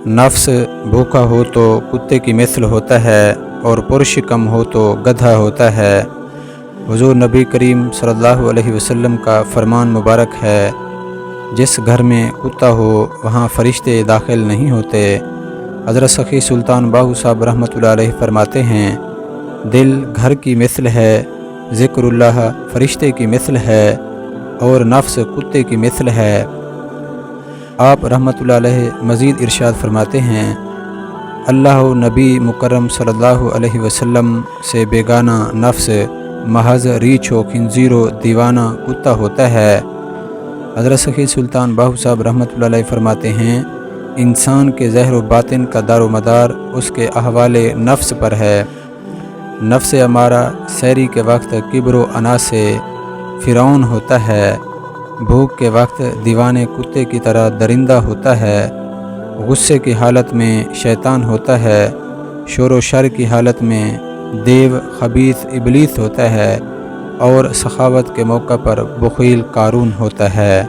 नफ्स भूखा हो तो कुत्ते की मिसल होता है और पुरुष कम हो तो गधा होता है। हुजूर नबी करीम सल्लल्लाहु अलैहि वसल्लम का फरमान मुबारक है, जिस घर में कुत्ता हो वहाँ फरिश्ते दाखिल नहीं होते। हज़रत सखी सुल्तान बाहू साहब रहमतुल्लाह अलैह फरमाते हैं, दिल घर की मिसल है, ज़िक्रुल्लाह फरिश्ते की मिसल है और नफ्स कुत्ते की मिसल है। आप रहमतुल्लाह अलैह मज़ीद इरशाद फरमाते हैं, अल्लाह नबी मुकर्रम सल्लल्लाहु अलैहि वसल्लम से बेगाना नफ्स महज रीछ व खिंजीरो दीवाना कुत्ता होता है। हज़रत सखी सुल्तान बाहू साहब रहमतुल्लाह अलैह फरमाते हैं, इंसान के ज़हर व बातिन का दारो मदार उसके अहवाले नफ्स पर है। नफ्स हमारा सैरी के वक्त किब्र व अना से फ़िरौन होता है, भूख के वक्त दीवाने कुत्ते की तरह दरिंदा होता है, गुस्से की हालत में शैतान होता है, शोर व शर की हालत में देव खबीस इबलीस होता है और सखावत के मौका पर बख़ील कारून होता है।